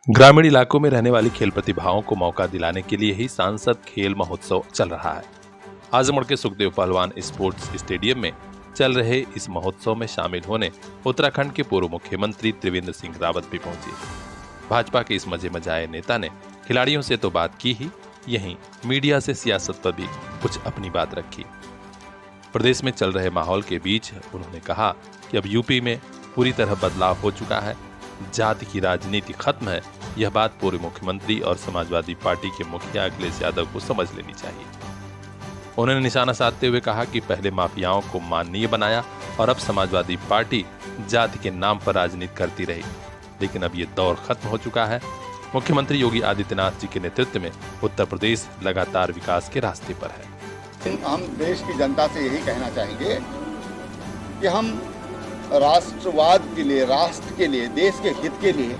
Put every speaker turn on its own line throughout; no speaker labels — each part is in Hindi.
ग्रामीण इलाकों में रहने वाली खेल प्रतिभाओं को मौका दिलाने के लिए ही सांसद खेल महोत्सव चल रहा है। आजमगढ़ के सुखदेव पहलवान स्पोर्ट्स स्टेडियम में चल रहे इस महोत्सव में शामिल होने उत्तराखंड के पूर्व मुख्यमंत्री त्रिवेंद्र सिंह रावत भी पहुंचे। भाजपा के इस मजे मजाए नेता ने खिलाड़ियों से तो बात की ही, यहीं मीडिया से सियासत पर भी कुछ अपनी बात रखी। प्रदेश में चल रहे माहौल के बीच उन्होंने कहा कि अब यूपी में पूरी तरह बदलाव हो चुका है, जाति की राजनीति खत्म है। यह बात पूर्व मुख्यमंत्री और समाजवादी पार्टी के मुखिया अखिलेश यादव को समझ लेनी चाहिए। उन्होंने निशाना साधते हुए कहा कि पहले माफियाओं को माननीय बनाया और अब समाजवादी पार्टी जाति के नाम पर राजनीति करती रही, लेकिन अब ये दौर खत्म हो चुका है। मुख्यमंत्री योगी आदित्यनाथ जी के नेतृत्व में उत्तर प्रदेश लगातार विकास के रास्ते पर है।
हम देश की जनता से यही कहना चाहेंगे कि हम राष्ट्रवाद के लिए, राष्ट्र के लिए, देश के हित के लिए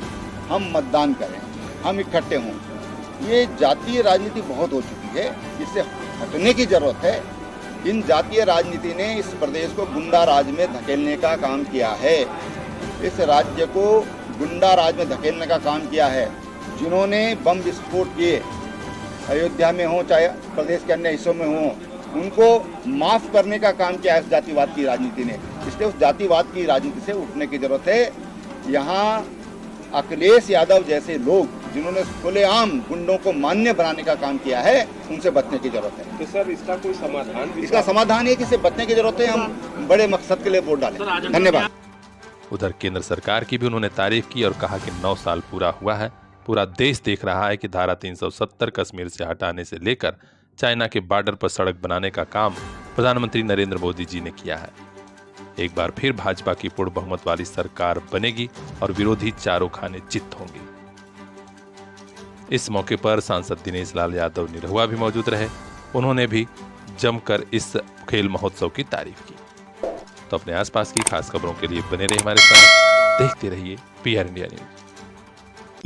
हम मतदान करें, हम इकट्ठे हों। ये जातीय राजनीति बहुत हो चुकी है, इससे हटने की जरूरत है। इन जातीय राजनीति ने इस प्रदेश को गुंडा राज में धकेलने का काम किया है, इस राज्य को गुंडा राज में धकेलने का काम किया है। जिन्होंने बम विस्फोट किए, अयोध्या में हो चाहे प्रदेश के अन्य हिस्सों में हो, उनको माफ करने का काम किया है इस जातिवाद की राजनीति ने। इसलिए उस जातिवाद की राजनीति से उठने की जरूरत है। यहाँ अखिलेश यादव जैसे लोग जिन्होंने खुलेआम गुंडों को मान्य बनाने का काम किया है, उनसे बचने की जरूरत है।
तो सर इसका कोई समाधान भी?
इसका समाधान है कि इससे बचने की जरूरत है। हम बड़े मकसद के लिए वोट डालें। धन्यवाद।
उधर केंद्र सरकार की भी उन्होंने तारीफ की और कहा कि 9 साल पूरा हुआ है, पूरा देश देख रहा है कि धारा 370 कश्मीर से हटाने से लेकर चाइना के बॉर्डर पर सड़क बनाने का काम प्रधानमंत्री नरेंद्र मोदी जी ने किया है। एक बार फिर भाजपा की पूर्ण बहुमत वाली सरकार बनेगी और विरोधी चारों खाने चित होंगे। इस मौके पर सांसद दिनेश लाल यादव निरहुआ भी मौजूद रहे। उन्होंने भी जमकर इस खेल महोत्सव की तारीफ की। तो अपने आसपास की खास खबरों के लिए बने रहिए हमारे साथ, देखते रहिए PR इंडिया न्यूज।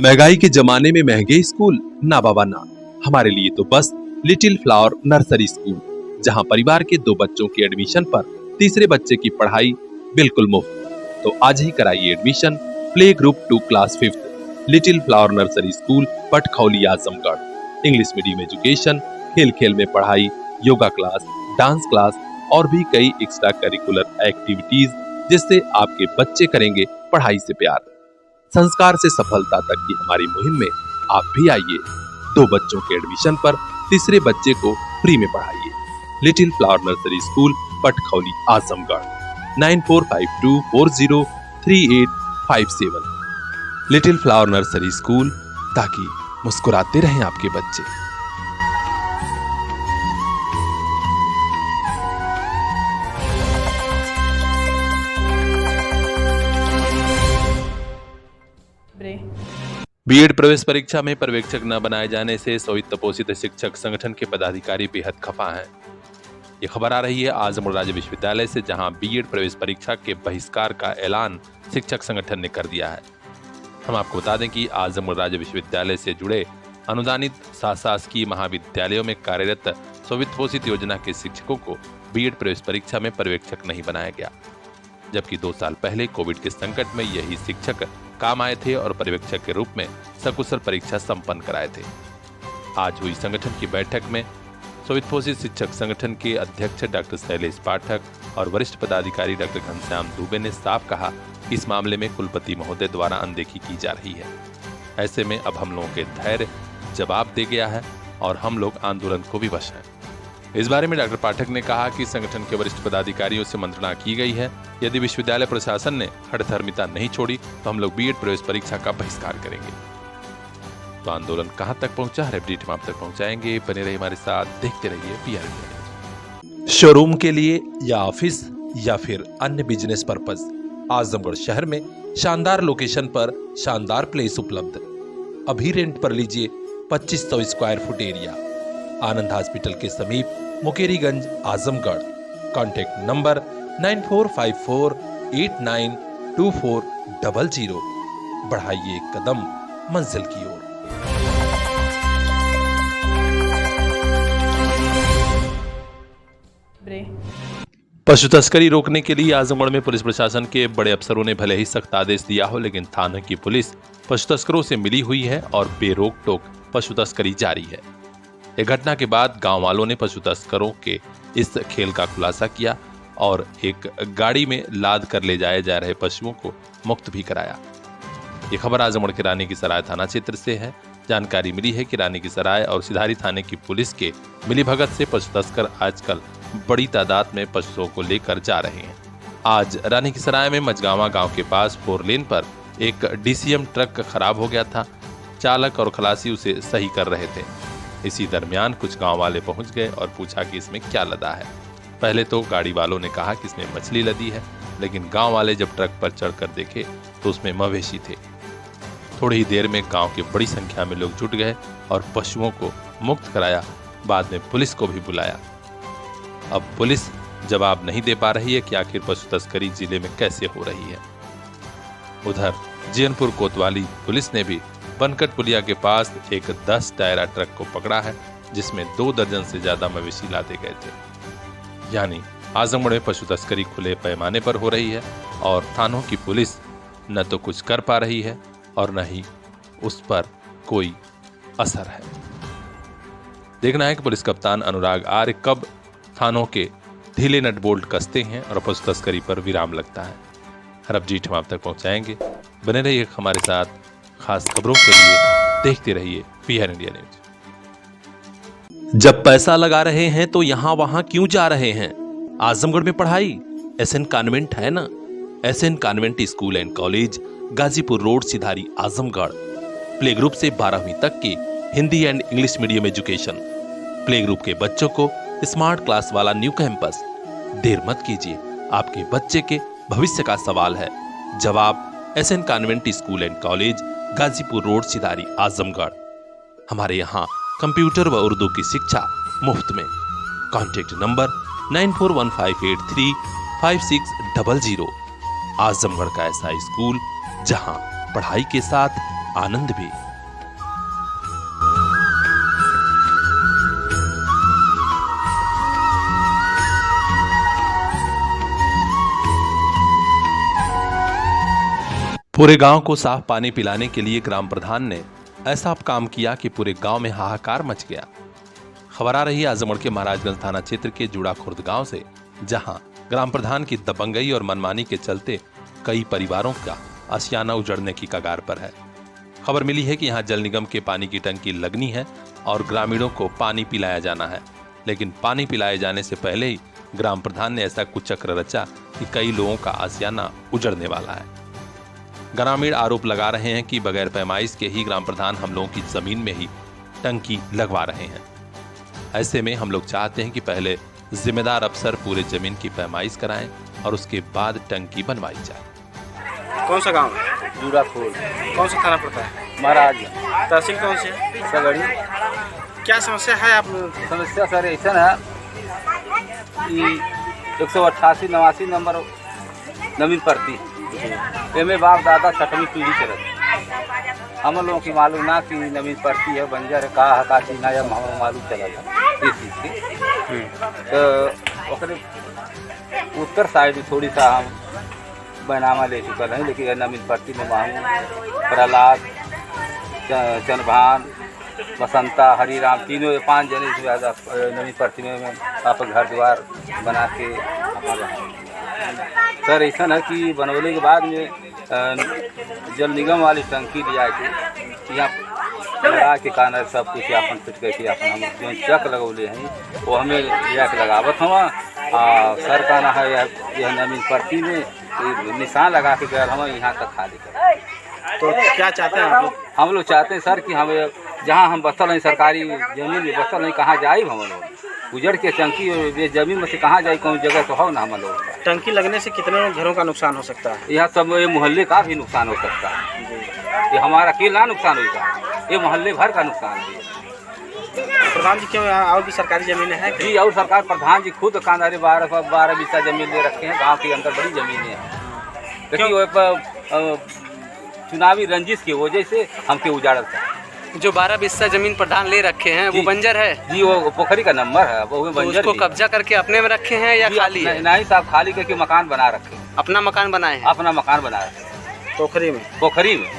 महंगाई के जमाने में महंगे स्कूल ना बाबा ना, हमारे लिए तो बस लिटिल फ्लावर नर्सरी स्कूल, जहां परिवार के 2 बच्चों के एडमिशन पर तीसरे बच्चे की पढ़ाई बिल्कुल मुफ्त। तो आज ही कराइए admission play group 2 class 5 little flower nursery school Patkhauli Azamgarh. English medium education, खेल खेल में पढ़ाई, योगा क्लास, डांस क्लास और भी कई एक्स्ट्रा करिकुलर एक्टिविटीज, जिससे आपके बच्चे करेंगे पढ़ाई से प्यार। संस्कार से सफलता तक की हमारी मुहिम में आप भी आइए। 2 बच्चों के एडमिशन पर तीसरे बच्चे को फ्री में पढ़ाइए। Little flower nursery school Patkhauli Azamgarh 9452403857। Little flower nursery school, ताकि मुस्कुराते रहें आपके बच्चे।
बीएड प्रवेश परीक्षा में पर्यवेक्षक न बनाए जाने से स्वायत्त पोषित शिक्षक संगठन के पदाधिकारी बेहद खफा हैं। ये खबर आ रही है आजमगढ़ राज्य विश्वविद्यालय से, जहां बीएड प्रवेश परीक्षा के बहिष्कार का ऐलान शिक्षक संगठन ने कर दिया है। हम आपको बता दें कि आजमगढ़ राज्य विश्वविद्यालय से जुड़े अनुदानित शासकीय महाविद्यालयों में कार्यरत स्वायत्त पोषित योजना के शिक्षकों को बीएड प्रवेश परीक्षा में पर्यवेक्षक नहीं बनाया गया, जबकि 2 साल पहले कोविड के संकट में यही शिक्षक काम आए थे और पर्यवेक्षक के रूप में सकुशल परीक्षा संपन्न कराए थे। आज हुई संगठन की बैठक में स्वायत्त पोषित शिक्षक संगठन के अध्यक्ष डॉक्टर शैलेश पाठक और वरिष्ठ पदाधिकारी डॉक्टर घनश्याम दुबे ने साफ कहा कि इस मामले में कुलपति महोदय द्वारा अनदेखी की जा रही है। ऐसे में अब हम लोगों के धैर्य जवाब दे गया है और हम लोग आंदोलन को भी वश हैं। इस बारे में डॉक्टर पाठक ने कहा कि संगठन के वरिष्ठ पदाधिकारियों से मंत्रणा की गई है। यदि विश्वविद्यालय प्रशासन ने हठधर्मिता नहीं छोड़ी तो हम लोग बीएड प्रवेश परीक्षा का बहिष्कार करेंगे। तो आंदोलन कहां तक पहुंचा है, अपडेट हम आप तक पहुंचाएंगे। बने रहिए हमारे साथ, देखते रहिए PR इंडिया। शोरूम के लिए या ऑफिस या फिर अन्य बिजनेस पर्पज, आजमगढ़ शहर में शानदार लोकेशन पर शानदार प्लेस उपलब्ध। अभी रेंट पर लीजिए 2500 स्क्वायर फुट एरिया, आनंद हॉस्पिटल के समीप, मुकेरीगंज, आजमगढ़। Contact number 9454892400। बढ़ाइए कदम मंजिल की ओर। पशु तस्करी रोकने के लिए आजमगढ़ में पुलिस प्रशासन के बड़े अफसरों ने भले ही सख्त आदेश दिया हो, लेकिन थाने की पुलिस पशु तस्करों से मिली हुई है और बेरोक टोक पशु तस्करी जारी है। एक घटना के बाद गांव वालों ने पशु तस्करों के इस खेल का खुलासा किया और एक गाड़ी में लाद कर ले जाए जा रहे पशुओं को मुक्त भी कराया। ये खबर आजमगढ़ के रानी की सराय थाना क्षेत्र से है। जानकारी मिली है कि रानी की सराय और सिधारी थाने की पुलिस के मिलीभगत से पशु तस्कर आजकल बड़ी तादाद में पशुओं को लेकर जा रहे हैं। आज रानी की सराय में मझगावा गांव के पास 4 लेन पर एक डीसीएम ट्रक खराब हो गया था। चालक और खलासी उसे सही कर रहे थे। इसी दरमियान कुछ गांव वाले पहुंच गए और पूछा कि इसमें क्या लदा है। पहले तो गाड़ी वालों ने कहा कि इसमें मछली लदी है, लेकिन गांव वाले जब ट्रक पर चढ़कर देखे तो उसमें मवेशी थे। थोड़ी ही देर में गांव की बड़ी संख्या में लोग जुट गए और पशुओं को मुक्त कराया। बाद में पुलिस को भी बुलाया। अब पुलिस जवाब नहीं दे पा रही है कि आखिर पशु तस्करी जिले में कैसे हो रही है। उधर जीयनपुर कोतवाली पुलिस ने भी बनकट पुलिया के पास एक 10 टायरा ट्रक को पकड़ा है, जिसमें 2 दर्जन से ज्यादा मवेशी लादे गए थे। यानी आजमगढ़ में पशु तस्करी खुले पैमाने पर हो रही है और थानों की पुलिस न तो कुछ कर पा रही है और न ही उस पर कोई असर है। देखना है कि पुलिस कप्तान अनुराग आर्य कब थानों के ढीले नट बोल्ट कसते हैं और पशु तस्करी पर विराम लगता है। हर अपडेट हम आप तक पहुंचाएंगे। बने रहिए हमारे साथ। खास खबरों के लिए देखते रहिए पीआर इंडिया न्यूज। जब पैसा लगा रहे हैं तो यहां वहां क्यों जा रहे हैं? आजमगढ़ में पढ़ाई एसएन कॉन्वेंट है ना। SN convent school and college, Ghazipur road, Sidhari, Azamgarh. Play group से 12वीं तक की Hindi and English medium education. Play group के बच्चों को स्मार्ट क्लास वाला न्यू कैंपस। देर मत कीजिए, आपके बच्चे के भविष्य का सवाल है। जवाब SN convent school and college, Ghazipur road, Sidhari, Azamgarh. हमारे यहाँ कंप्यूटर व उर्दू की शिक्षा मुफ्त में। Contact number 9415835600। आजमगढ़ का ऐसा स्कूल जहां पढ़ाई के साथ आनंद भी। पूरे गांव को साफ पानी पिलाने के लिए ग्राम प्रधान ने ऐसा काम किया कि पूरे गांव में हाहाकार मच गया। खबर आ रही है आजमगढ़ के महाराजगंज थाना क्षेत्र के जुड़ा खुर्द गांव से, जहां ग्राम प्रधान की दबंगई और मनमानी के चलते कई परिवारों का आशियाना उजड़ने की कगार पर है। खबर मिली है कि यहां जल निगम के पानी की टंकी लगनी है और ग्रामीणों को पानी पिलाया जाना है, लेकिन पानी पिलाए जाने से पहले ही ग्राम प्रधान ने ऐसा कुचक्र रचा कि कई लोगों का आशियाना उजड़ने वाला है। ग्रामीण आरोप लगा रहे हैं कि बगैर पैमाइश के ही ग्राम प्रधान हम लोगों की जमीन में ही टंकी लगवा रहे हैं। ऐसे में हम लोग चाहते हैं कि पहले जिम्मेदार अफसर पूरे जमीन की पैमाइश कराएं और उसके बाद टंकी बनवाई जाए।
कौन सा गांव है?
जूड़ा फूल।
कौन सा थाना पड़ता है?
महाराज
तहसील कौन सी है?
सगड़ी।
क्या समस्या है आप लोगों की?
समस्या सर ऐसा है कि 188-89 नंबर नवीन पड़ती एमे बाप दादा 6वीं पीढ़ी चलत। हम लोगों की मालूम ना कि नवीन पड़ती है बंजर है का हका चीज ना, जब हमें मालूम चला था इस चीज़ की। तो ओकरे उत्तर साइड थोड़ी सा हम बैनामा ले चुकल हैं, लेकिन नवीन पड़ती में माहूँ प्रहलाद, चंद्रभान, बसंता, हरिराम, तीनों 5 जने से ज़्यादा नवीन पड़ती में आप घर द्वार बना के सर ऐसा है कि बनवले के बाद में जल निगम वाली टंकी लिया के यहाँ लगा के कान सब कुछ अपन फिट करके अपन हम जो चक लगौले हैं वो हमें लिया के लगावत हुआ। सर का ना है यह नवीन पड़ती में निशान लगा के गए हम यहाँ तक खाली कर।
तो क्या चाहते हैं आप लोग?
हम लोग चाहते हैं सर कि हमें जहाँ हम बसल हैं सरकारी जमीन में बसल हैं, कहाँ जाए हम लोग उजड़ के टंकी ये जमीन में से कहाँ जाए, कौन जगह तो हो ना हम लोग।
टंकी लगने से कितने घरों का नुकसान हो सकता है?
यहाँ सब ये मोहल्ले का भी नुकसान हो सकता है। ये हमारा अकेला नुकसान होगा, ये मोहल्ले भर का नुकसान है।
प्रधान जी क्यों और भी सरकारी जमीनें हैं?
जी और सरकार प्रधान जी खुद कांधारी 12 बीसा जमीन ले रखे हैं गांव के अंदर, बड़ी जमीनें हैं। लेकिन वो चुनावी रंजिश की वजह से हमके उजाड़ल था।
जो 12 बिस्सा जमीन प्रधान ले रखे हैं वो बंजर है
जी, वो पोखरी का नंबर है, वो
तो
बंजर
उसको
भी
कब्जा करके अपने में रखे हैं या
जी,
खाली है?
नहीं साहब, खाली करके मकान बना रखे,
अपना मकान बनाए हैं
अपना मकान बना रखे
पोखरी में।
पोखरी में।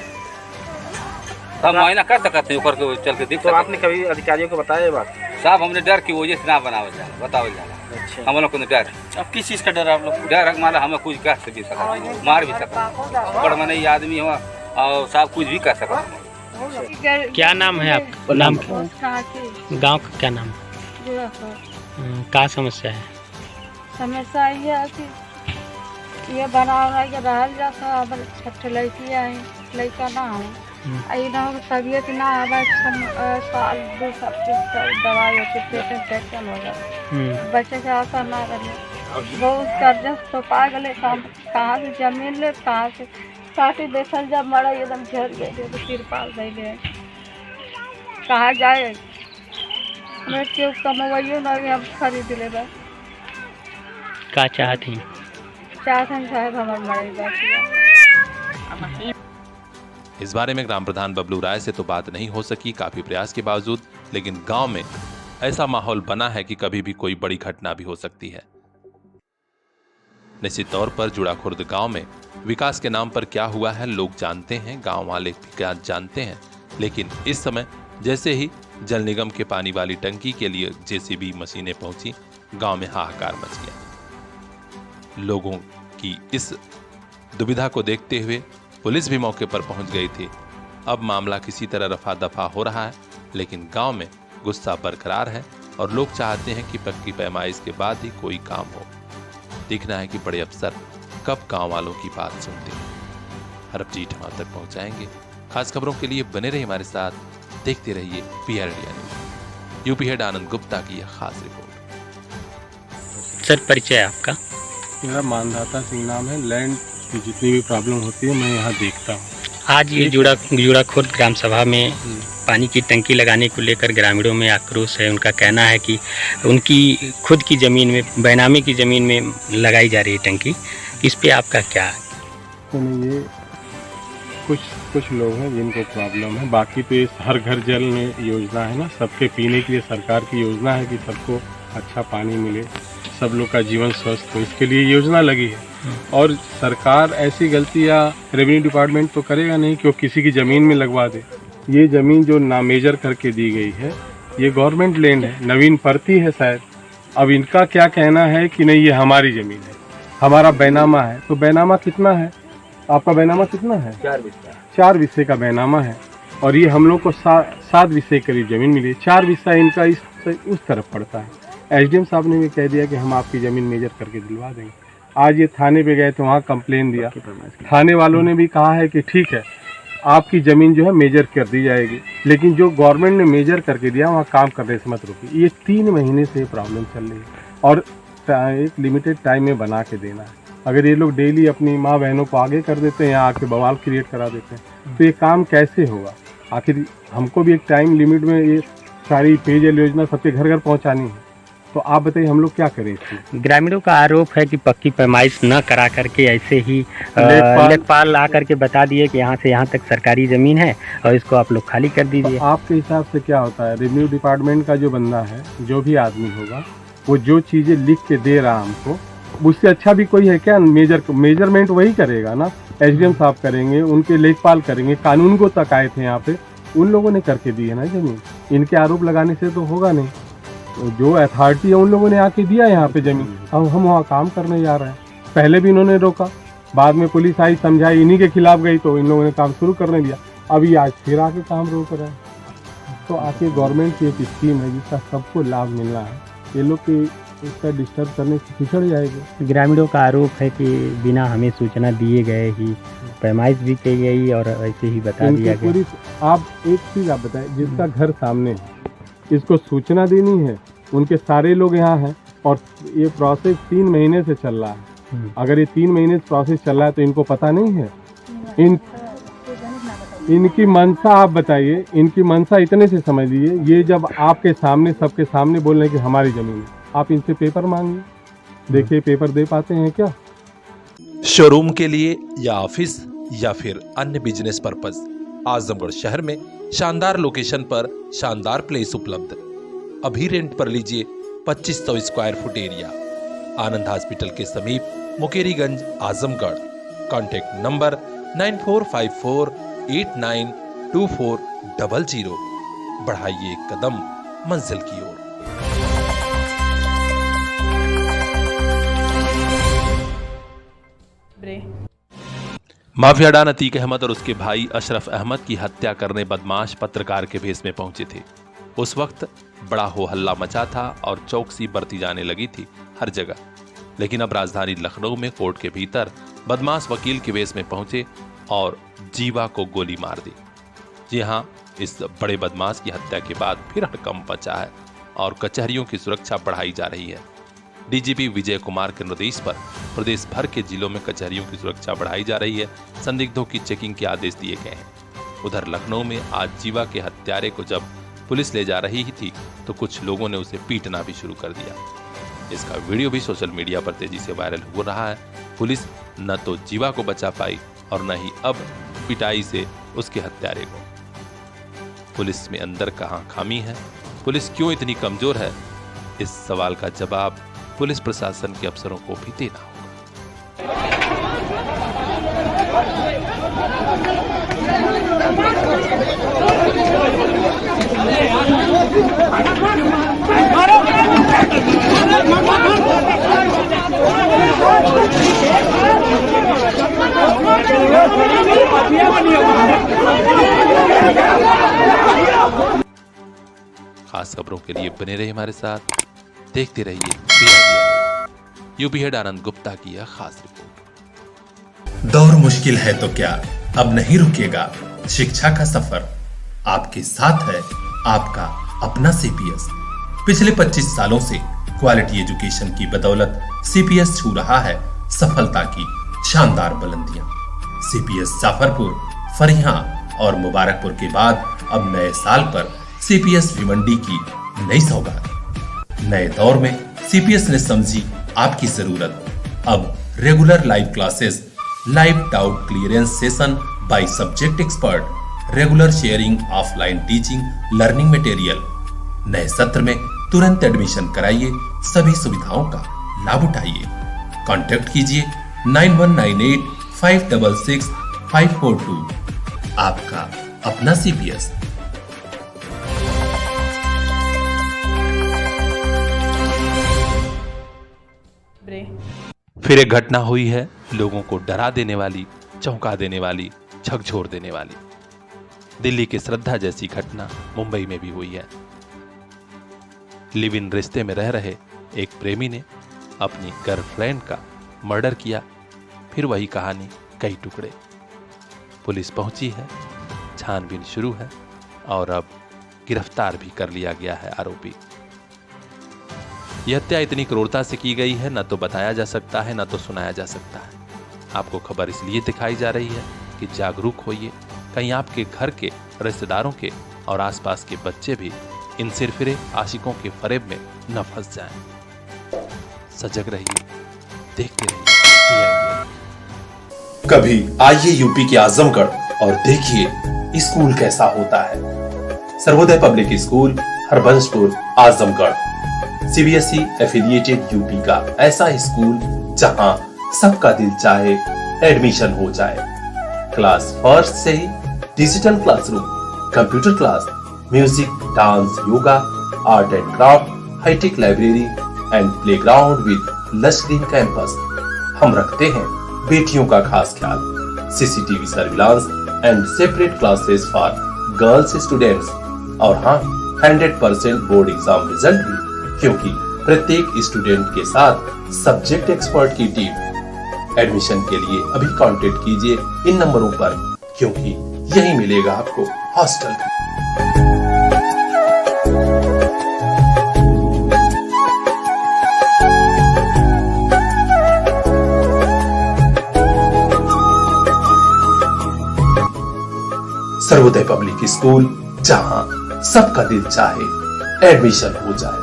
हम मुआयना कर सकते हैं, ऊपर के चल के देख
तो
सकते
आपने कभी अधिकारियों को बताया ये बात?
साहब, हमने डर की वजह से ना बनावल जाए, बतावल जाए।
अच्छा,
हम लोग को डर
अब किस चीज़ का डर है आप लोग?
डर है, माला हमें कुछ कर भी सकता, मार भी सकता, बड़ मने आदमी हो और साहब कुछ भी कर सकता।
क्या नाम है आपका? नाम गांव का क्या नाम? क्या समस्या है?
समस्या ये है कि ये बना के रहल जाता है, अब छठ लड़की है, लड़का ना हो ना तबीयत ना आवा, साल 2 साल दवाई होती, पेट इन्फेक्शन हो जाए, बच्चे के आशा ना रहे, बहुत कर्जा तो पा गए, कहाँ से जमीन ले, कहाँ से काटी देखल जब मरा एकदम झड़ गए तो तिरपाल दे कहाँ जाए, हमें क्यों कमवाइयो ना हम खरीद ले बस।
क्या चाहती?
चाहते साहब हमारे मरे बस।
इस बारे में ग्राम प्रधान बबलू राय से तो बात नहीं हो सकी काफी प्रयास के बावजूद, लेकिन गांव में ऐसा माहौल बना है कि कभी भी कोई बड़ी घटना भी हो सकती है। निश्चित तौर पर जुड़ा खुर्द गांव में विकास के नाम पर क्या हुआ है लोग जानते हैं, गांव वाले भी क्या जानते हैं, लेकिन इस समय जैसे ही जल निगम के पानी वाली टंकी के लिए जेसीबी मशीनें पहुंची, गांव में हाहाकार मच गया। लोगों की इस दुविधा को देखते हुए पुलिस भी मौके पर पहुंच गई थी। अब मामला किसी तरह रफा दफा हो रहा है, लेकिन गांव में गुस्सा बरकरार है और लोग चाहते हैं कि पक्की पैमाइश के बाद ही कोई काम हो। देखना है कि बड़े अफसर कब गांव वालों की बात सुनते हैं। हर अपडेट हम आप तक पहुंचाएंगे। खास खबरों के लिए बने रहिए हमारे साथ, देखते रहिए PR India news. UP head Anand Gupta की यह खास रिपोर्ट।
सर, परिचय आपका?
मेरा मानदाता सिंह नाम है। लैंड की जितनी भी प्रॉब्लम होती है मैं यहाँ देखता हूँ।
आज ये जुड़ा खुर्द ग्राम सभा में पानी की टंकी लगाने को लेकर ग्रामीणों में आक्रोश है। उनका कहना है कि उनकी खुद की ज़मीन में, बैनामी की ज़मीन में लगाई जा रही है टंकी। इस पे आपका क्या?
तो नहीं, ये कुछ लोग हैं जिनको प्रॉब्लम है, बाकी तो ये हर घर जल में योजना है ना, सबके पीने के लिए सरकार की योजना है कि सबको अच्छा पानी मिले, सब लोग का जीवन स्वस्थ हो, इसके लिए योजना लगी है। और सरकार ऐसी गलतियाँ रेवेन्यू डिपार्टमेंट तो करेगा नहीं कि वो किसी की ज़मीन में लगवा दे। ये ज़मीन जो ना मेजर करके दी गई है, ये गवर्नमेंट लैंड है, नवीन परती है शायद। अब इनका क्या कहना है कि नहीं ये हमारी ज़मीन है, हमारा बैनामा है। तो बैनामा कितना है? आपका बैनामा कितना है? 4 विस्से का बैनामा है, और ये हम लोग को 7 विस्से करीब ज़मीन मिली। 4 विस्सा इनका उस तरफ पड़ता है। SDM साहब ने भी कह दिया कि हम आपकी ज़मीन मेजर करके दिलवा देंगे। आज ये थाने पे गए तो वहाँ कंप्लेन दिया, थाने वालों ने भी कहा है कि ठीक है आपकी ज़मीन जो है मेजर कर दी जाएगी, लेकिन जो गवर्नमेंट ने मेजर करके दिया वहाँ काम करने से मत रोकिए। ये 3 महीने से प्रॉब्लम चल रही है, और एक लिमिटेड टाइम में बना के देना है। अगर ये लोग डेली अपनी माँ बहनों को आगे कर देते हैं, यहाँ आके बवाल क्रिएट करा देते हैं, तो ये काम कैसे होगा? आखिर हमको भी एक टाइम लिमिट में ये सारी पेयजल योजना सबके घर घर पहुँचानी है। तो आप बताइए हम लोग क्या करें इसमें?
ग्रामीणों का आरोप है कि पक्की पैमाइश न करा करके ऐसे ही लेखपाल आकर के बता दिए कि यहाँ से यहाँ तक सरकारी ज़मीन है और इसको आप लोग खाली कर दीजिए।
तो आपके हिसाब से क्या होता है? रेवेन्यू डिपार्टमेंट का जो बंदा है, जो भी आदमी होगा, वो जो चीज़ें लिख के दे रहा हमको, उससे अच्छा भी कोई है क्या? मेजरमेंट वही करेगा ना, SDM साहब करेंगे, उनके लेखपाल करेंगे। कानून को तक आए थे यहाँ पे, उन लोगों ने करके दी है ना ज़मीन। इनके आरोप लगाने से तो होगा नहीं। तो जो अथॉरिटी है उन लोगों ने आके दिया यहाँ पे ज़मीन, अब हम वहाँ काम करने जा रहे हैं। पहले भी इन्होंने रोका, बाद में पुलिस आई, समझाई, इन्हीं के खिलाफ गई तो इन लोगों ने काम शुरू करने दिया। अभी आज फिर आके काम रोक रहे हैं। तो आके गवर्नमेंट की एक स्कीम है जिसका सबको लाभ मिलना है, ये लोग की इसका डिस्टर्ब करने से पिछड़ जाएगी।
ग्रामीणों का आरोप है कि बिना हमें सूचना दिए गए ही पैमाइश भी की गई और ऐसे ही बता दिया गया।
आप एक चीज़ आप बताएं, जिसका घर सामने है इसको सूचना देनी है, उनके सारे लोग यहाँ हैं और ये प्रोसेस 3 महीने से चल रहा है। अगर ये 3 महीने से प्रोसेस चल रहा है तो इनको पता नहीं है? इनकी मनसा आप बताइए, इनकी मनसा इतने से समझ लीजिए, ये जब आपके सामने सबके सामने बोल रहे हैं कि हमारी ज़मीन है, आप इनसे पेपर मांगिए, देखिए पेपर दे पाते हैं क्या?
शोरूम के लिए या ऑफिस या फिर अन्य बिजनेस पर्पस, आजमगढ़ शहर में शानदार लोकेशन पर शानदार प्लेस उपलब्ध। अभी रेंट पर लीजिए 2500 स्क्वायर फुट एरिया, आनंद हॉस्पिटल के समीप, मुकेरीगंज, आजमगढ़। Contact number 9454892400। बढ़ाइए एक कदम मंजिल की ओर। माफिया डॉन अतीक अहमद और उसके भाई अशरफ अहमद की हत्या करने बदमाश पत्रकार के भेष में पहुंचे थे। उस वक्त बड़ा हो हल्ला मचा था और चौकसी बरती जाने लगी थी हर जगह। लेकिन अब राजधानी लखनऊ में कोर्ट के भीतर बदमाश वकील के वेश में पहुंचे और जीवा को गोली मार दी। जी हां, इस बड़े बदमाश की हत्या के बाद फिर हड़कंप मचा है और कचहरियों की सुरक्षा बढ़ाई जा रही है। डीजीपी विजय कुमार के निर्देश पर प्रदेश भर के जिलों में कचहरियों की सुरक्षा बढ़ाई जा रही है। संदिग्धों की चेकिंग के आदेश दिए गए हैं। उधर लखनऊ में आज जीवा के हत्यारे को जब पुलिस ले जा रही थी तो कुछ लोगों ने उसे पीटना भी शुरू कर दिया। इसका वीडियो भी सोशल मीडिया पर तेजी से वायरल हो रहा है। पुलिस न तो जीवा को बचा पाई और न ही अब पिटाई से उसके हत्यारे को। पुलिस में अंदर कहां खामी है, पुलिस क्यों इतनी कमजोर है, इस सवाल का जवाब पुलिस प्रशासन के अफसरों को भी देना होगा। खास खबरों के लिए बने रहिए हमारे साथ, देखते रहिए यूपी हेड आनंद गुप्ता की यह खास रिपोर्ट।
दौर मुश्किल है तो क्या, अब नहीं रुकेगा शिक्षा का सफर। आपके साथ है आपका अपना सीपीएस। पिछले 25 सालों से क्वालिटी एजुकेशन की बदौलत सीपीएस छू रहा है सफलता की शानदार बुलंदियां। सीपीएस जाफरपुर, फरियां और मुबारकपुर के बाद अब नए साल पर सीपीएस भिवंडी की नई सौगात। नए दौर में सीपीएस ने समझी आपकी जरूरत। अब regular live classes, live doubt clearance session by subject expert, regular sharing, offline teaching, learning material. नए सत्र में तुरंत एडमिशन कराइए, सभी सुविधाओं का लाभ उठाइए। कांटेक्ट कीजिए 9198566542। आपका अपना सीपीएस।
फिर एक घटना हुई है लोगों को डरा देने वाली, चौंका देने वाली, झकझोर देने वाली। दिल्ली की श्रद्धा जैसी घटना मुंबई में भी हुई है। लिव इन रिश्ते में रह रहे एक प्रेमी ने अपनी गर्लफ्रेंड का मर्डर किया। फिर वही कहानी कई टुकड़े। पुलिस पहुंची है, छानबीन शुरू है और अब गिरफ्तार भी कर लिया गया है आरोपी। यह हत्या इतनी क्रूरता से की गई है, न तो बताया जा सकता है, न तो सुनाया जा सकता है। आपको खबर इसलिए दिखाई जा रही है कि जागरूक होइए, कहीं आपके घर के, रिश्तेदारों के और आसपास के बच्चे भी इन सिरफिरे आशिकों के फरेब में न फंस जाएं। सजग रहिए, देखते रहिए।
कभी आइए यूपी के आजमगढ़ और देखिए स्कूल कैसा होता है। Sarvodaya public school, Harbanspur, Azamgarh. CBSE affiliated UP का ऐसा स्कूल जहां सबका दिल चाहे एडमिशन हो जाए। क्लास फर्स्ट से ही digital classroom, computer class, music, dance, yoga, art and craft, hitech library and playground with lush green campus. हम रखते हैं बेटियों का खास ख्याल। CCTV surveillance and separate classes for girls students. और हाँ, 100% बोर्ड एग्जाम रिजल्ट भी, क्योंकि प्रत्येक स्टूडेंट के साथ सब्जेक्ट एक्सपर्ट की टीम। एडमिशन के लिए अभी कांटेक्ट कीजिए इन नंबरों पर, क्योंकि यही मिलेगा आपको हॉस्टल। सर्वोदय पब्लिक स्कूल, जहां सबका दिल चाहे एडमिशन हो जाए।